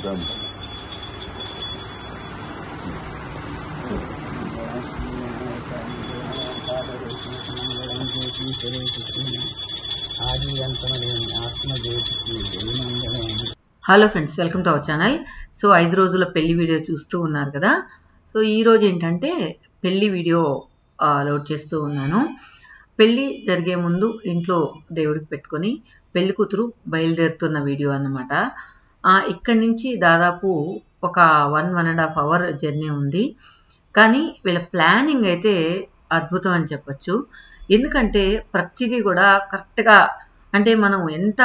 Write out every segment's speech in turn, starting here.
done. Hello friends, welcome to our channel. So 5 రోజుల పెళ్లి video చూస్తూ ఉన్నారు కదా. సో ఈ రోజు ఏంటంటే పెళ్లి వీడియో లోడ్ చేస్తూ ఉన్నాను. పెళ్లి జరిగే ముందు ఇంట్లో దేవుడికి పెట్టుకొని పెళ్లి కూతురు బయలుదేరుతున్న వీడియో అన్నమాట. ఇక్కడి నుంచి దాదాపు ఒక 1.5 అవర్ జర్నీ ఉంది. కానీ వీళ్ళ ప్లానింగ్ అయితే అద్భుతం అని చెప్పచ్చు. ఎందుకంటే ప్రతిదీ కూడా కరెక్ట్గా, అంటే మనం ఎంత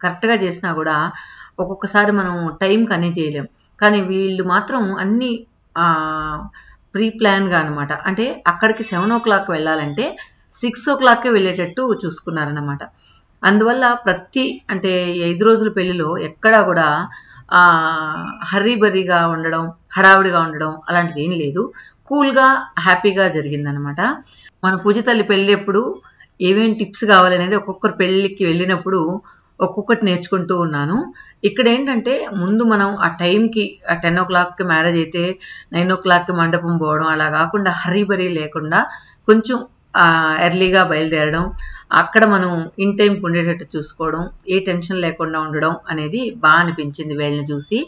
కరెక్ట్గా చేసినా కూడా ఒక్కొక్కసారి మనం టైంకి అన్నీ చేయలేం. కానీ వీళ్ళు మాత్రం అన్నీ ప్రీ ప్లాన్గా అనమాట. అంటే అక్కడికి 7 o'clock వెళ్ళాలంటే 6 o'clock వెళ్ళేటట్టు చూసుకున్నారన్నమాట. అందువల్ల అంటే 5 రోజుల పెళ్లిలో ఎక్కడా కూడా హర్రీబరీగా ఉండడం, హడావుడిగా ఉండడం అలాంటిది ఏం లేదు. కూల్గా హ్యాపీగా జరిగిందనమాట. మన పూజ తల్లి పెళ్ళి ఎప్పుడు ఏమేమి టిప్స్ కావాలనేది ఒక్కొక్కరు పెళ్ళికి వెళ్ళినప్పుడు ఒక్కొక్కటి నేర్చుకుంటూ ఉన్నాను. ఇక్కడ ఏంటంటే ముందు మనం ఆ టైంకి 10 o'clock మ్యారేజ్ అయితే 9 o'clock మండపం పోవడం అలా కాకుండా హర్రీబరీ లేకుండా కొంచెం ఎర్లీగా బయలుదేరడం, అక్కడ మనం ఇన్ టైంకి ఉండేటట్టు చూసుకోవడం, ఏ టెన్షన్ లేకుండా ఉండడం అనేది బాగా అనిపించింది వీళ్ళని చూసి.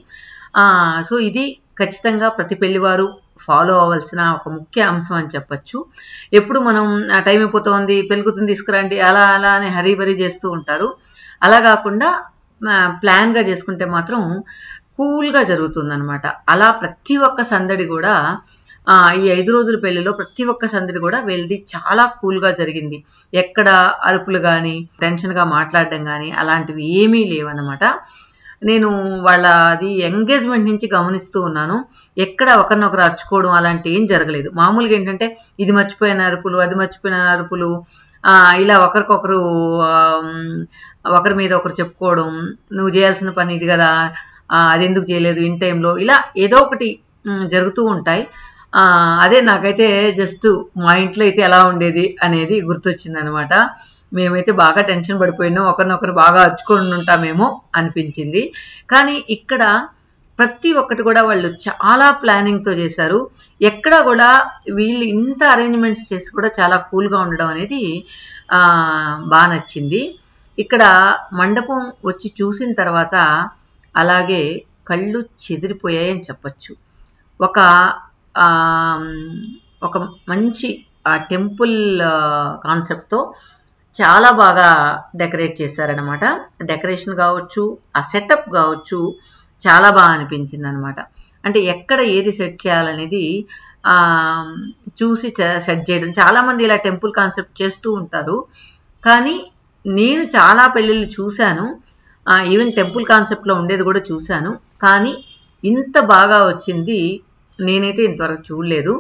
సో ఇది ఖచ్చితంగా ప్రతి పెళ్లివారు ఫాలో అవ్వాల్సిన ఒక ముఖ్య అంశం అని చెప్పచ్చు. ఎప్పుడు మనం టైం అయిపోతుంది, పెళ్ళికూతురుని తీసుకురండి అలా అలా అని హరీబరీ చేస్తూ ఉంటారు. అలా కాకుండా ప్లాన్గా చేసుకుంటే మాత్రం కూల్గా జరుగుతుందనమాట. అలా ప్రతి ఒక్క సందడి కూడా ఈ 5 రోజుల పెళ్లిలో ప్రతి ఒక్క సందడి కూడా వీళ్ళది చాలా కూల్గా జరిగింది. ఎక్కడ అరుపులు కానీ టెన్షన్గా మాట్లాడడం కానీ అలాంటివి ఏమీ లేవన్నమాట. నేను వాళ్ళ అది ఎంగేజ్మెంట్ నుంచి గమనిస్తూ ఉన్నాను. ఎక్కడ ఒకరినొకరు అరుచుకోవడం అలాంటి ఏం జరగలేదు. మామూలుగా ఏంటంటే ఇది మర్చిపోయిన అరుపులు, అది మర్చిపోయిన అరుపులు, ఇలా ఒకరికొకరు ఒకరి మీద ఒకరు చెప్పుకోవడం, నువ్వు చేయాల్సిన పని ఇది కదా, అది ఎందుకు చేయలేదు ఇన్ టైంలో, ఇలా ఏదో ఒకటి జరుగుతూ ఉంటాయి. అదే నాకైతే జస్ట్ మా ఇంట్లో అయితే ఎలా ఉండేది అనేది గుర్తొచ్చింది అనమాట. మేమైతే బాగా టెన్షన్ పడిపోయినాం, ఒకరినొకరు బాగా అరుచుకొని ఉంటామేమో అనిపించింది. కానీ ఇక్కడ ప్రతి ఒక్కటి కూడా వాళ్ళు చాలా ప్లానింగ్తో చేశారు. ఎక్కడ కూడా వీళ్ళు ఇంత అరేంజ్మెంట్స్ చేసి కూడా చాలా కూల్గా ఉండడం అనేది బాగా నచ్చింది. ఇక్కడ మండపం వచ్చి చూసిన తర్వాత అలాగే కళ్ళు చెదిరిపోయాయని చెప్పచ్చు. ఒక మంచి టెంపుల్ కాన్సెప్ట్తో చాలా బాగా డెకరేట్ చేశారనమాట. డెకరేషన్ కావచ్చు, ఆ సెటప్ కావచ్చు, చాలా బాగా అనిపించింది అనమాట. అంటే ఎక్కడ ఏది సెట్ చేయాలనేది చూసి సెట్ చేయడం. చాలామంది ఇలా టెంపుల్ కాన్సెప్ట్ చేస్తూ ఉంటారు. కానీ నేను చాలా పెళ్ళిళ్ళు చూశాను, ఈవెన్ టెంపుల్ కాన్సెప్ట్లో ఉండేది కూడా చూశాను. కానీ ఇంత బాగా వచ్చింది నేనైతే ఇంతవరకు చూడలేదు.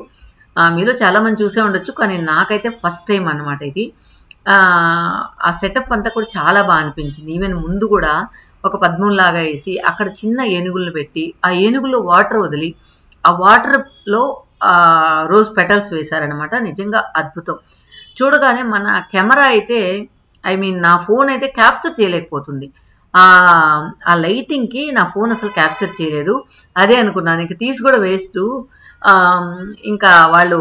మీలో చాలామంది చూసే ఉండొచ్చు, కానీ నాకైతే ఫస్ట్ టైం అనమాట ఇది. ఆ సెటప్ అంతా కూడా చాలా బాగా అనిపించింది. ఈవెన్ ముందు కూడా ఒక పద్మంలాగా వేసి అక్కడ చిన్న ఏనుగులను పెట్టి ఆ ఏనుగులో వాటర్ వదిలి ఆ వాటర్లో రోజ్ పెటల్స్ వేశారనమాట. నిజంగా అద్భుతం. చూడగానే మన కెమెరా అయితే నా ఫోన్ అయితే క్యాప్చర్ చేయలేకపోతుంది. ఆ లైటింగ్కి నా ఫోన్ అసలు క్యాప్చర్ చేయలేదు. అదే అనుకున్నాను, ఇంక తీసి కూడా వేస్ట్, ఇంకా వాళ్ళు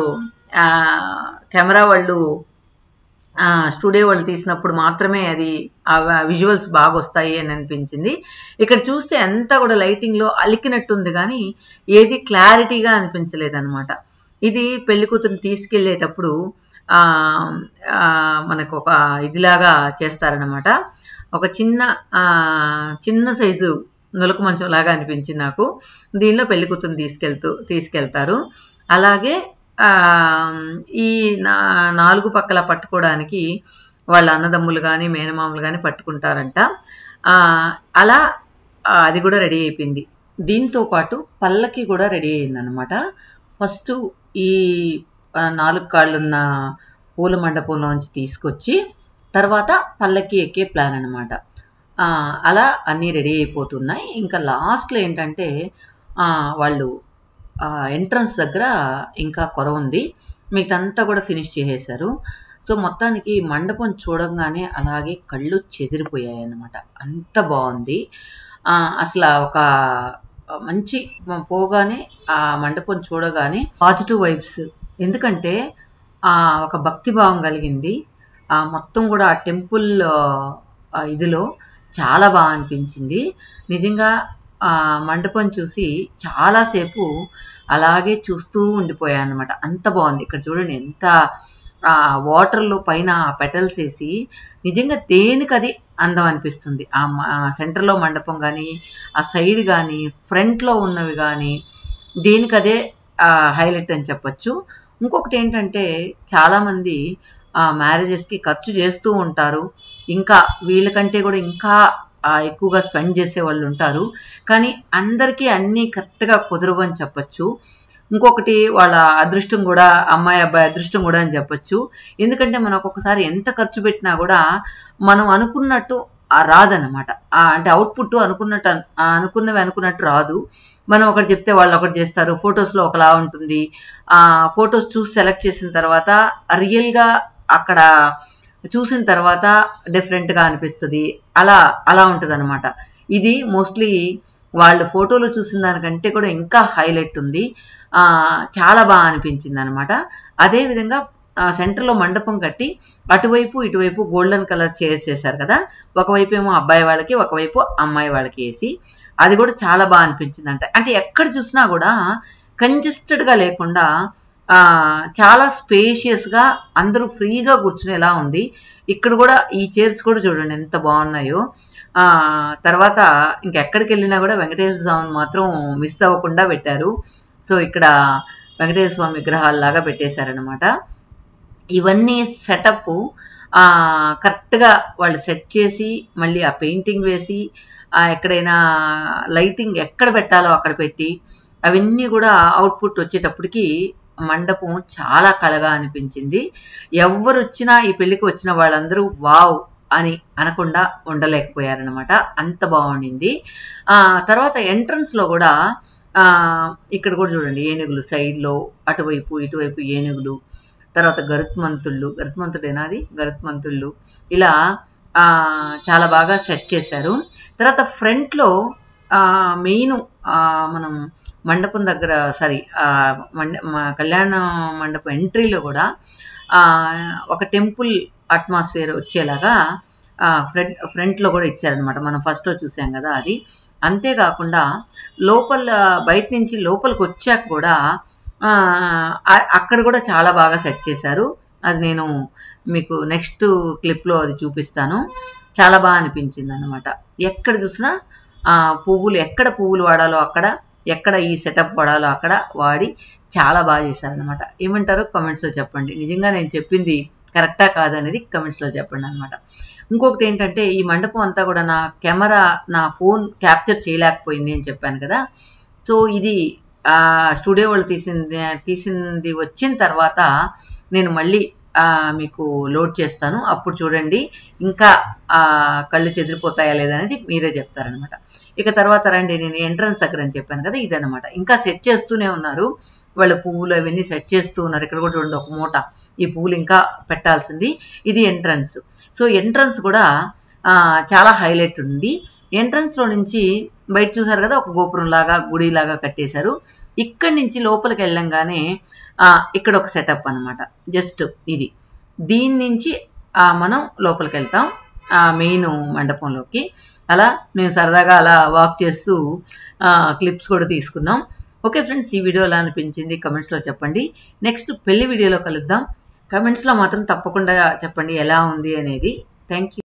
కెమెరా వాళ్ళు స్టూడియో వాళ్ళు తీసినప్పుడు మాత్రమే అది విజువల్స్ బాగా వస్తాయి అని అనిపించింది. ఇక్కడ చూస్తే అంతా కూడా లైటింగ్లో అలికినట్టుంది కానీ ఏది క్లారిటీగా అనిపించలేదన్నమాట. ఇది పెళ్లి కూతురుని తీసుకెళ్ళేటప్పుడు మనకు ఒక ఇదిలాగా చేస్తారనమాట. ఒక చిన్న సైజు నులక మంచం లాగా అనిపించింది నాకు. దీనిలో పెళ్లి కూతురుని తీసుకెళ్తారు. అలాగే ఈ 4 పక్కల పట్టుకోవడానికి వాళ్ళ అన్నదమ్ములు కానీ మేనమామలు కానీ పట్టుకుంటారంట. అలా అది కూడా రెడీ అయిపోయింది. దీంతో పాటు పల్లకి కూడా రెడీ అయిందనమాట. ఫస్ట్ ఈ 4 కాళ్ళున్న పూల మండపంలోంచి తీసుకొచ్చి తర్వాత పల్లకి ఎక్కే ప్లాన్ అనమాట. అలా అన్నీ రెడీ అయిపోతున్నాయి. ఇంకా లాస్ట్లో ఏంటంటే వాళ్ళు ఎంట్రన్స్ దగ్గర ఇంకా కొరవ ఉంది, మిగతాంతా కూడా ఫినిష్ చేసేసారు. సో మొత్తానికి మండపం చూడంగానే అలాగే కళ్ళు చెదిరిపోయాయి అన్నమాట. అంత బాగుంది. అసలు ఒక మంచి పోగానే ఆ మండపం చూడగానే పాజిటివ్ వైబ్స్. ఎందుకంటే ఒక భక్తి భావం కలిగింది. మొత్తం కూడా ఆ టెంపుల్ ఇదిలో చాలా బాగా అనిపించింది. నిజంగా మండపం చూసి చాలాసేపు అలాగే చూస్తూ ఉండిపోయాను అనమాట. అంత బాగుంది. ఇక్కడ చూడండి ఎంత వాటర్లో పైన పెటల్స్ వేసి నిజంగా దేనికది అందం అనిపిస్తుంది. సెంటర్లో మండపం కానీ, ఆ సైడ్ కానీ, ఫ్రంట్లో ఉన్నవి కానీ దేనికదే హైలైట్ అని చెప్పచ్చు. ఇంకొకటి ఏంటంటే చాలామంది మ్యారేజెస్కి ఖర్చు చేస్తూ ఉంటారు. ఇంకా వీళ్ళకంటే కూడా ఇంకా ఎక్కువగా స్పెండ్ చేసే వాళ్ళు ఉంటారు. కానీ అందరికీ అన్నీ కరెక్ట్గా కుదరవు అని చెప్పచ్చు. ఇంకొకటి వాళ్ళ అదృష్టం కూడా, అమ్మాయి అబ్బాయి అదృష్టం కూడా అని చెప్పచ్చు. ఎందుకంటే మనం ఒక్కొక్కసారి ఎంత ఖర్చు పెట్టినా కూడా మనం అనుకున్నట్టు రాదన్నమాట. అంటే అవుట్పుట్ అనుకున్నవి అనుకున్నట్టు రాదు. మనం ఒకటి చెప్తే వాళ్ళు ఒకటి చేస్తారు. ఫొటోస్లో ఒకలా ఉంటుంది. ఫొటోస్ చూసి సెలెక్ట్ చేసిన తర్వాత రియల్గా అక్కడ చూసిన తర్వాత డిఫరెంట్గా అనిపిస్తుంది. అలా ఉంటుంది అనమాట. ఇది మోస్ట్లీ వాళ్ళు ఫోటోలో చూసిన దానికంటే కూడా ఇంకా హైలైట్ ఉంది. చాలా బాగా అనిపించింది అనమాట. అదేవిధంగా సెంటర్లో మండపం కట్టి అటువైపు ఇటువైపు గోల్డెన్ కలర్ చైర్స్ చేశారు కదా. ఒకవైపు ఏమో అబ్బాయి వాళ్ళకి, ఒకవైపు అమ్మాయి వాళ్ళకి వేసి అది కూడా చాలా బాగా అనిపించింది. అంటే ఎక్కడ చూసినా కూడా కంజెస్టెడ్గా లేకుండా చాలా స్పేషియస్గా అందరూ ఫ్రీగా కూర్చునేలా ఉంది. ఇక్కడ కూడా ఈ చైర్స్ కూడా చూడండి ఎంత బాగున్నాయో. తర్వాత ఇంకెక్కడికి వెళ్ళినా కూడా వెంకటేశ్వర స్వామిని మాత్రం మిస్ అవ్వకుండా పెట్టారు. సో ఇక్కడ వెంకటేశ్వర స్వామి విగ్రహాల్లాగా పెట్టేశారనమాట. ఇవన్నీ సెటప్ కరెక్ట్గా వాళ్ళు సెట్ చేసి మళ్ళీ ఆ పెయింటింగ్ వేసి ఎక్కడైనా లైటింగ్ ఎక్కడ పెట్టాలో అక్కడ పెట్టి అవన్నీ కూడా అవుట్పుట్ వచ్చేటప్పటికి మండపం చాలా కళగా అనిపించింది. ఎవరు వచ్చినా ఈ పెళ్లికి వచ్చిన వాళ్ళందరూ వావ్ అని అనకుండా ఉండలేకపోయారనమాట. అంత బాగుండింది. తర్వాత ఎంట్రన్స్లో కూడా ఇక్కడ కూడా చూడండి ఏనుగులు సైడ్లో అటువైపు ఇటువైపు ఏనుగులు. తర్వాత గరుత్మంతుడేనా అది, గరుత్మంతుళ్ళు ఇలా చాలా బాగా సెట్ చేశారు. తర్వాత ఫ్రంట్లో మెయిన్ మనం మండపం దగ్గర కళ్యాణ మండపం ఎంట్రీలో కూడా ఒక టెంపుల్ అట్మాస్ఫియర్ వచ్చేలాగా ఫ్రంట్లో కూడా ఇచ్చారనమాట. మనం ఫస్ట్లో చూసాం కదా అది. అంతేకాకుండా బయట నుంచి లోపలికి వచ్చాక కూడా అక్కడ కూడా చాలా బాగా సెట్ చేశారు. అది నేను మీకు నెక్స్ట్ క్లిప్లో అది చూపిస్తాను. చాలా బాగా అనిపించింది అనమాట. ఎక్కడ చూసినా ఎక్కడ పువ్వులు వాడాలో అక్కడ, ఎక్కడ ఈ సెటప్ వాడాలో అక్కడ వాడి చాలా బాగా చేశారనమాట. ఏమంటారో కమెంట్స్లో చెప్పండి. నిజంగా నేను చెప్పింది కరెక్టా కాదనేది కమెంట్స్లో చెప్పండి అనమాట. ఇంకొకటి ఏంటంటే ఈ మండపం అంతా కూడా నా ఫోన్ క్యాప్చర్ చేయలేకపోయింది అని చెప్పాను కదా. సో ఇది స్టూడియో వాళ్ళు తీసింది వచ్చిన తర్వాత నేను మళ్ళీ మీకు లోడ్ చేస్తాను. అప్పుడు చూడండి ఇంకా కళ్ళు చెదిరిపోతాయా లేదనేది మీరే చెప్తారనమాట. ఇక తర్వాత రండి, నేను ఎంట్రన్స్ దగ్గర అని చెప్పాను కదా, ఇదనమాట. ఇంకా సెట్ చేస్తూనే ఉన్నారు వాళ్ళ పువ్వులు అవన్నీ సెట్ చేస్తూ ఉన్నారు. ఇక్కడ కూడా చూడండి ఒక మూట ఈ పువ్వులు ఇంకా పెట్టాల్సింది. ఇది ఎంట్రన్స్. సో ఎంట్రన్స్ కూడా చాలా హైలైట్ ఉంది. ఎంట్రన్స్లో నుంచి బయట చూసారు కదా ఒక గోపురం లాగా గుడిలాగా కట్టేశారు. ఇక్కడి నుంచి లోపలికి వెళ్ళంగానే ఇక్కడ ఒక సెటప్ అనమాట. జస్ట్ ఇది దీని నుంచి మనం లోపలికి వెళ్తాం మెయిన్ మండపంలోకి. అలా మేము సరదాగా అలా వాక్ చేస్తూ క్లిప్స్ కూడా తీసుకున్నాం. ఓకే ఫ్రెండ్స్, ఈ వీడియో ఎలా అనిపించింది కమెంట్స్లో చెప్పండి. నెక్స్ట్ పెళ్లి వీడియోలో కలుద్దాం. కమెంట్స్లో మాత్రం తప్పకుండా చెప్పండి ఎలా ఉంది అనేది. Thank you.